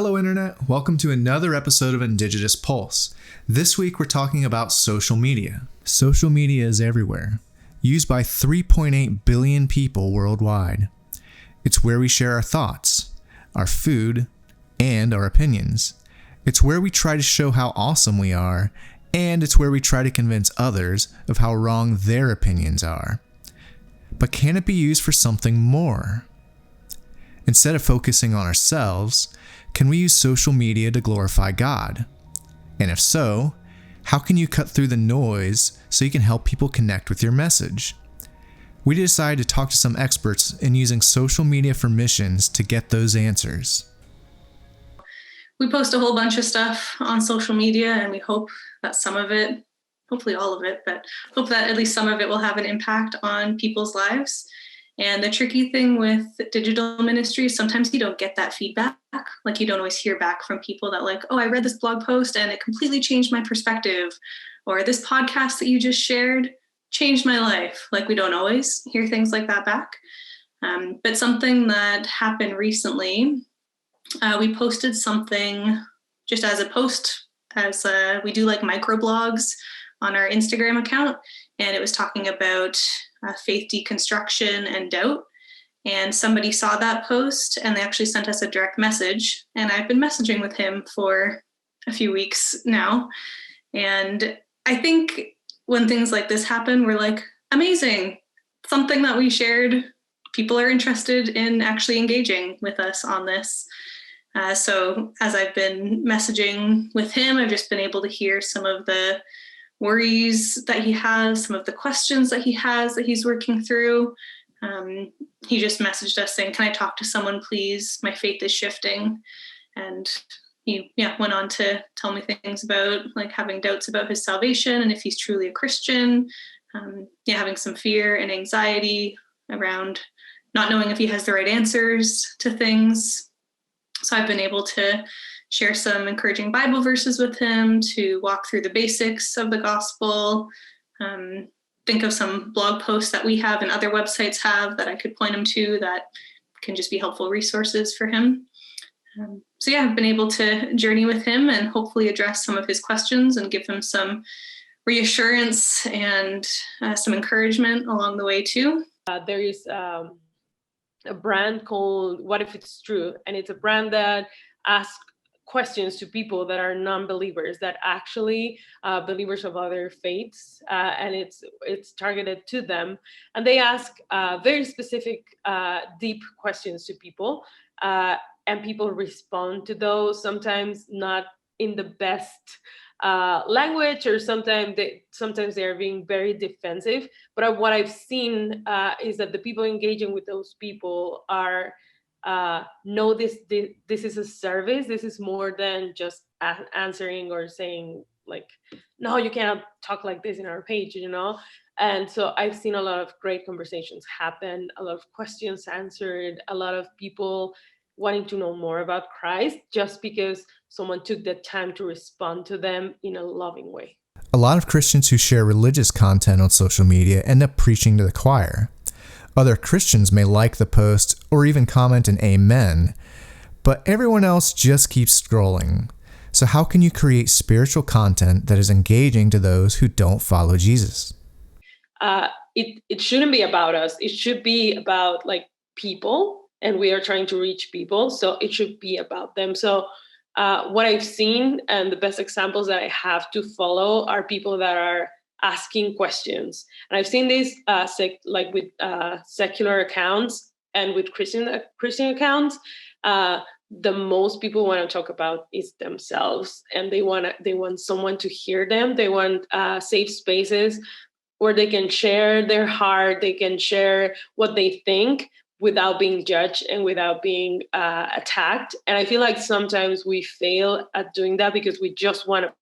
Hello, Internet. Welcome to another episode of Indigenous Pulse. This week, we're talking about social media. Social media is everywhere, used by 3.8 billion people worldwide. It's where we share our thoughts, our food, and our opinions. It's where we try to show how awesome we are, and it's where we try to convince others of how wrong their opinions are. But can it be used for something more? Instead of focusing on ourselves, can we use social media to glorify God? And if so, how can you cut through the noise so you can help people connect with your message? We decided to talk to some experts in using social media for missions to get those answers. We post a whole bunch of stuff on social media, and we hope that some of it, hopefully all of it, but hope that at least some of it will have an impact on people's lives. And the tricky thing with digital ministry is sometimes you don't get that feedback. Like you don't always hear back from people that like, oh, I read this blog post and it completely changed my perspective. Or this podcast that you just shared changed my life. Like we don't always hear things like that back. But something that happened recently, we posted something just as a post, as we do like microblogs on our Instagram account. And it was talking about faith deconstruction and doubt. And somebody saw that post and they actually sent us a direct message. And I've been messaging with him for a few weeks now. And I think when things like this happen, we're like, amazing, something that we shared, people are interested in actually engaging with us on this. So as I've been messaging with him, I've just been able to hear some of the worries that he has, some of the questions that he has that he's working through. He just messaged us saying, can I talk to someone, please? My faith is shifting. And he went on to tell me things about like having doubts about his salvation and if he's truly a Christian, having some fear and anxiety around not knowing if he has the right answers to things. So I've been able to share some encouraging Bible verses with him, to walk through the basics of the gospel, think of some blog posts that we have and other websites have that I could point him to that can just be helpful resources for him. I've been able to journey with him and hopefully address some of his questions and give him some reassurance and some encouragement along the way too. There is a brand called What If It's True? And it's a brand that asks questions to people that are non-believers, that actually believers of other faiths, and it's targeted to them. And they ask very specific, deep questions to people, and people respond to those, sometimes not in the best language, or sometimes they are being very defensive. But what I've seen is that the people engaging with those people are know this is a service. This is more than just answering or saying like, no, you cannot talk like this in our page, And so I've seen a lot of great conversations happen, a lot of questions answered, a lot of people wanting to know more about Christ just because someone took the time to respond to them in a loving way. A lot of Christians who share religious content on social media end up preaching to the choir. Other Christians may like the post or even comment an amen, but everyone else just keeps scrolling. So how can you create spiritual content that is engaging to those who don't follow Jesus? It shouldn't be about us. It should be about like people, and we are trying to reach people. So it should be about them. So what I've seen and the best examples that I have to follow are people that are asking questions. And I've seen this with secular accounts and with Christian accounts. The most people want to talk about is themselves, and they want someone to hear them. They want safe spaces where they can share their heart, they can share what they think without being judged and without being attacked. And I feel like sometimes we fail at doing that because we just want to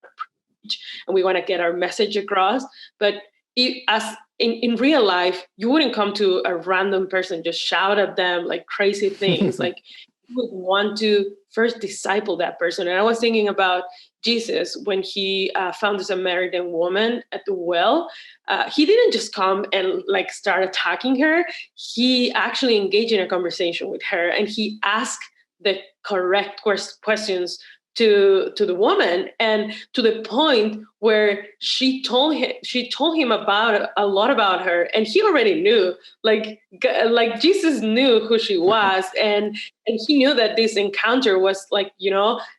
and we want to get our message across. But in real life, you wouldn't come to a random person, just shout at them like crazy things. Like you would want to first disciple that person. And I was thinking about Jesus when he found this Samaritan woman at the well. He didn't just come and like start attacking her. He actually engaged in a conversation with her, and he asked the correct questions to the woman, and to the point where she told him about a lot about her, and he already knew, like Jesus knew who she was, and he knew that this encounter was like,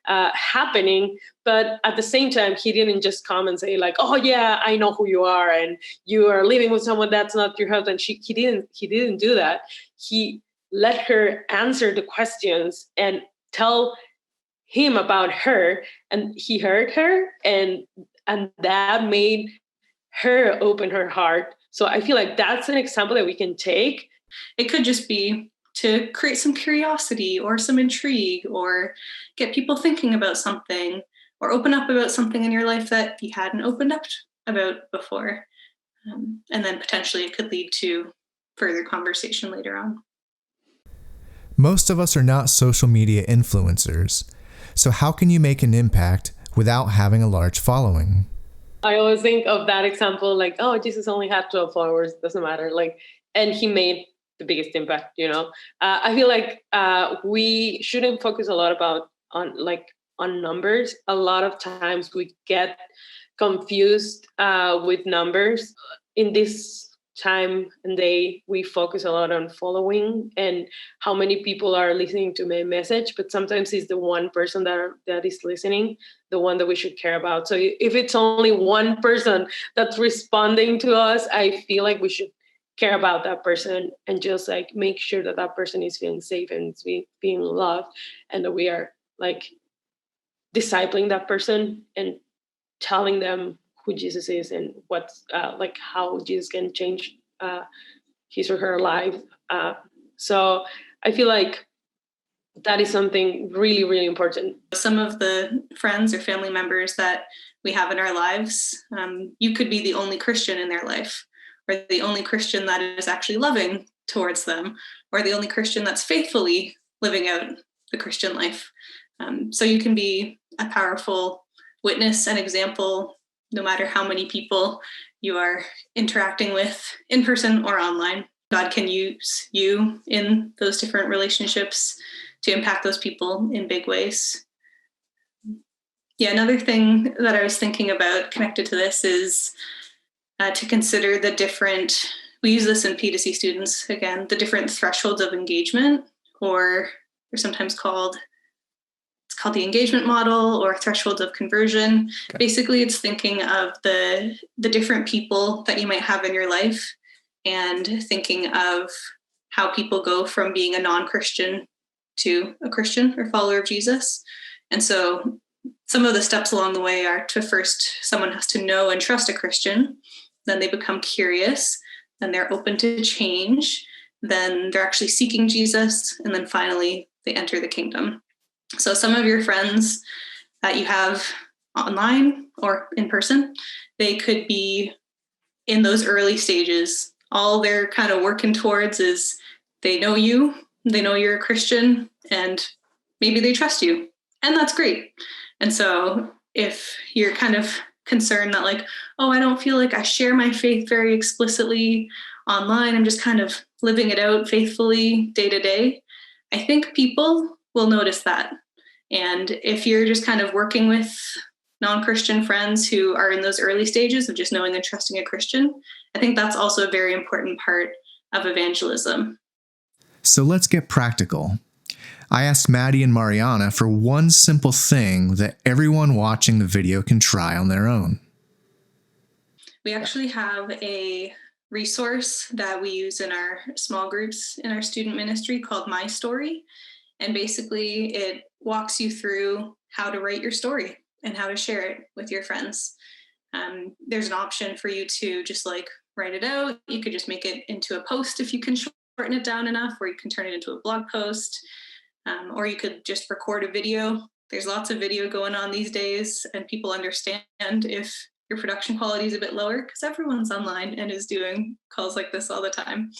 happening. But at the same time, he didn't just come and say like, oh yeah, I know who you are, and you are living with someone that's not your husband. He didn't do that. He let her answer the questions and tell him about her, and he heard her, and that made her open her heart. So I feel like that's an example that we can take. It could just be to create some curiosity or some intrigue, or get people thinking about something, or open up about something in your life that you hadn't opened up about before. And then potentially it could lead to further conversation later on. Most of us are not social media influencers. So how can you make an impact without having a large following? I always think of that example, like, oh, Jesus only had 12 followers, doesn't matter. Like, and he made the biggest impact, I feel like we shouldn't focus a lot on numbers. A lot of times we get confused with numbers. In this time and day, we focus a lot on following and how many people are listening to my message, but sometimes it's the one person that is listening, the one that we should care about. So if it's only one person that's responding to us, I feel like we should care about that person and just like make sure that that person is feeling safe and being loved, and that we are like discipling that person and telling them who Jesus is and what's like how Jesus can change his or her life. So I feel like that is something really, really important. Some of the friends or family members that we have in our lives, you could be the only Christian in their life, or the only Christian that is actually loving towards them, or the only Christian that's faithfully living out the Christian life. So you can be a powerful witness and example, no matter how many people you are interacting with in person or online. God can use you in those different relationships to impact those people in big ways. Yeah, another thing that I was thinking about connected to this is to consider the different, we use this in P2C students, again, the different thresholds of engagement, or they're sometimes called the engagement model or thresholds of conversion. Okay. Basically, it's thinking of the different people that you might have in your life and thinking of how people go from being a non-Christian to a Christian or follower of Jesus. And so some of the steps along the way are to first, someone has to know and trust a Christian, then they become curious, then they're open to change, then they're actually seeking Jesus, and then finally they enter the kingdom. So some of your friends that you have online or in person, they could be in those early stages. All they're kind of working towards is they know you, they know you're a Christian, and maybe they trust you. And that's great. And so if you're kind of concerned that like, oh, I don't feel like I share my faith very explicitly online, I'm just kind of living it out faithfully day to day, I think people will notice that. And if you're just kind of working with non-Christian friends who are in those early stages of just knowing and trusting a Christian, I think that's also a very important part of evangelism. So let's get practical. I asked Maddie and Mariana for one simple thing that everyone watching the video can try on their own. We actually have a resource that we use in our small groups in our student ministry called My Story. And basically it walks you through how to write your story and how to share it with your friends. There's an option for you to just like write it out. You could just make it into a post if you can shorten it down enough, or you can turn it into a blog post, or you could just record a video. There's lots of video going on these days, and people understand if your production quality is a bit lower because everyone's online and is doing calls like this all the time.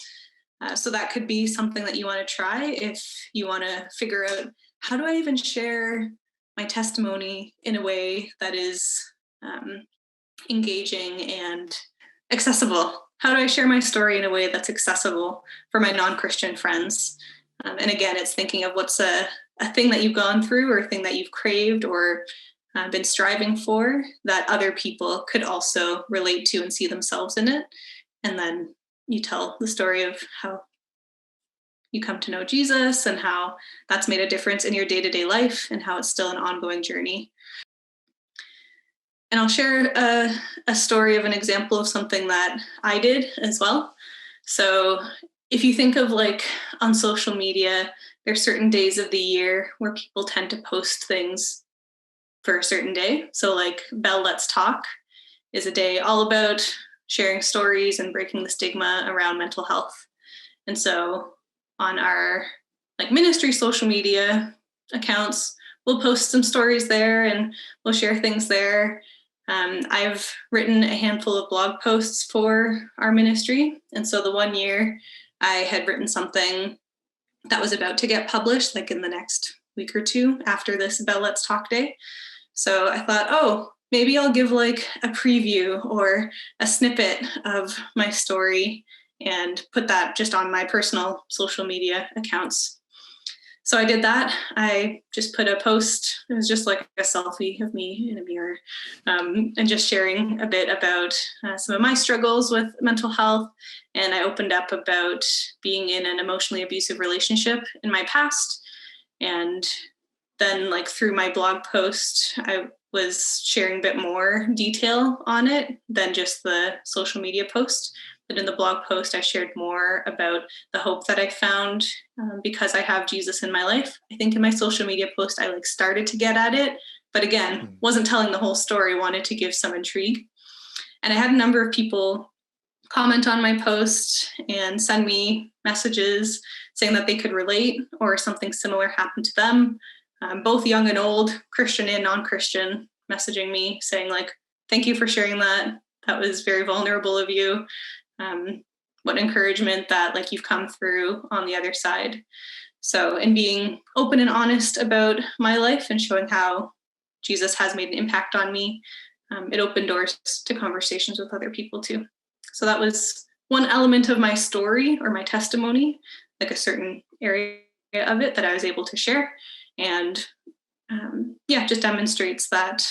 So that could be something that you want to try if you want to figure out, how do I even share my testimony in a way that is engaging and accessible? How do I share my story in a way that's accessible for my non-Christian friends? And again, it's thinking of what's a a thing that you've gone through or a thing that you've craved or been striving for that other people could also relate to and see themselves in it. And then you tell the story of how you come to know Jesus and how that's made a difference in your day-to-day life and how it's still an ongoing journey. And I'll share a story of an example of something that I did as well. So if you think of like on social media, there's certain days of the year where people tend to post things for a certain day. So like Bell Let's Talk is a day all about sharing stories and breaking the stigma around mental health. And so on our like ministry social media accounts, we'll post some stories there and we'll share things there. I've written a handful of blog posts for our ministry. And so the one year I had written something that was about to get published, like in the next week or two after this Bell Let's Talk Day. So I thought, oh, maybe I'll give like a preview or a snippet of my story and put that just on my personal social media accounts. So I did that. I just put a post. It was just like a selfie of me in a mirror and just sharing a bit about some of my struggles with mental health. And I opened up about being in an emotionally abusive relationship in my past. And then like through my blog post, I was sharing a bit more detail on it than just the social media post. But in the blog post, I shared more about the hope that I found because I have Jesus in my life. I think in my social media post, I like started to get at it, but again, wasn't telling the whole story, wanted to give some intrigue. And I had a number of people comment on my post and send me messages saying that they could relate or something similar happened to them. Both young and old, Christian and non-Christian, messaging me saying like, thank you for sharing that. That was very vulnerable of you. What encouragement that like you've come through on the other side. So in being open and honest about my life and showing how Jesus has made an impact on me, it opened doors to conversations with other people too. So that was one element of my story or my testimony, like a certain area of it that I was able to share. And just demonstrates that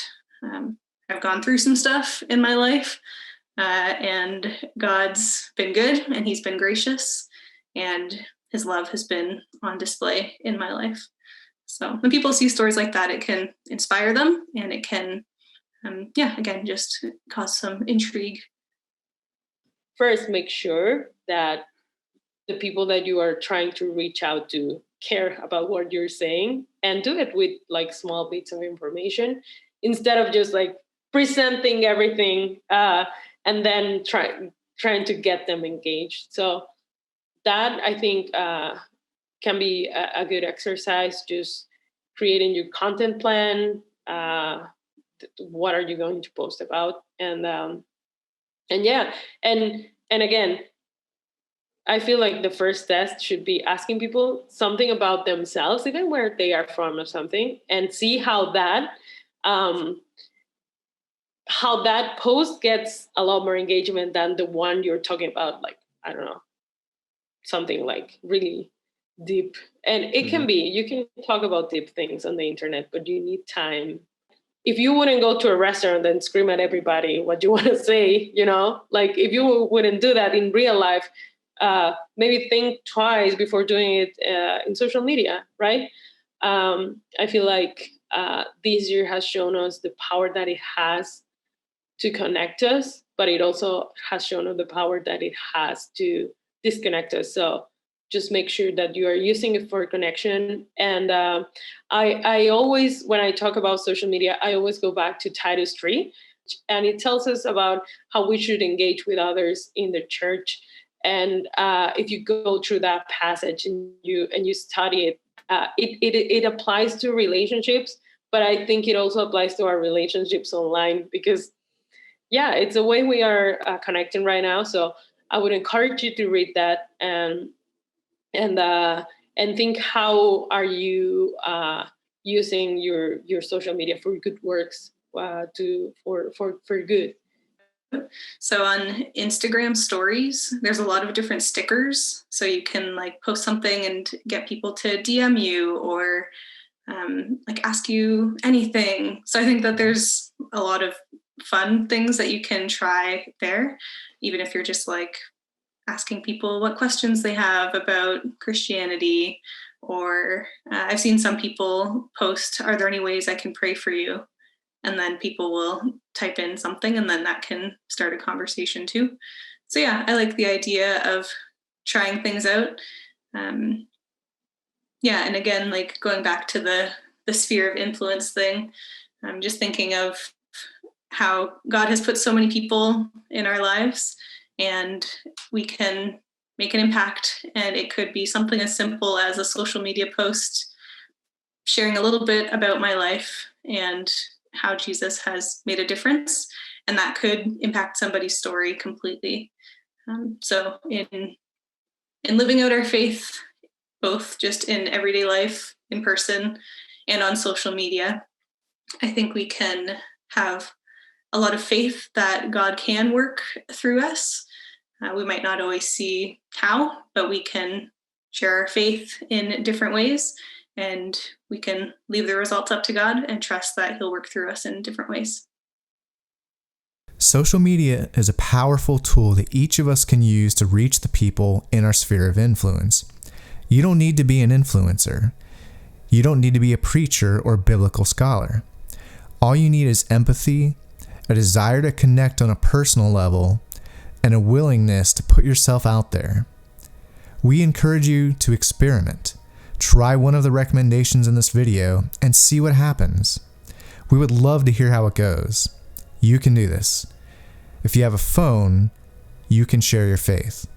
I've gone through some stuff in my life. And God's been good and he's been gracious and his love has been on display in my life. So when people see stories like that, it can inspire them and it can, again, just cause some intrigue. First, make sure that the people that you are trying to reach out to care about what you're saying and do it with like small bits of information instead of just like presenting everything and then trying to get them engaged. So that I think can be a good exercise, just creating your content plan. What are you going to post about? And again, I feel like the first test should be asking people something about themselves, even where they are from or something, and see how that post gets a lot more engagement than the one you're talking about, like, I don't know, something like really deep. And it can be, you can talk about deep things on the internet, but you need time. If you wouldn't go to a restaurant and scream at everybody what you want to say, like if you wouldn't do that in real life, maybe think twice before doing it in social media, right? I feel like this year has shown us the power that it has to connect us, but it also has shown us the power that it has to disconnect us. So just make sure that you are using it for connection. And I always, when I talk about social media, I always go back to Titus 3, and it tells us about how we should engage with others in the church. And if you go through that passage and you study it, it applies to relationships, but I think it also applies to our relationships online because, it's the way we are connecting right now. So I would encourage you to read that and think, how are you using your social media for good works, for good. So on Instagram stories, there's a lot of different stickers. So you can like post something and get people to DM you or like ask you anything. So I think that there's a lot of fun things that you can try there, even if you're just like asking people what questions they have about Christianity. Or I've seen some people post, "Are there any ways I can pray for you?" And then people will type in something, and then that can start a conversation too. So yeah, I like the idea of trying things out. Yeah, and again, like going back to the sphere of influence thing, I'm just thinking of how God has put so many people in our lives, and we can make an impact. And it could be something as simple as a social media post sharing a little bit about my life and how Jesus has made a difference, and that could impact somebody's story completely. So in living out our faith, both just in everyday life, in person, and on social media, I think we can have a lot of faith that God can work through us. We might not always see how, but we can share our faith in different ways, and we can leave the results up to God and trust that He'll work through us in different ways. Social media is a powerful tool that each of us can use to reach the people in our sphere of influence. You don't need to be an influencer. You don't need to be a preacher or biblical scholar. All you need is empathy, a desire to connect on a personal level, and a willingness to put yourself out there. We encourage you to experiment. Try one of the recommendations in this video and see what happens. We would love to hear how it goes. You can do this. If you have a phone, you can share your faith.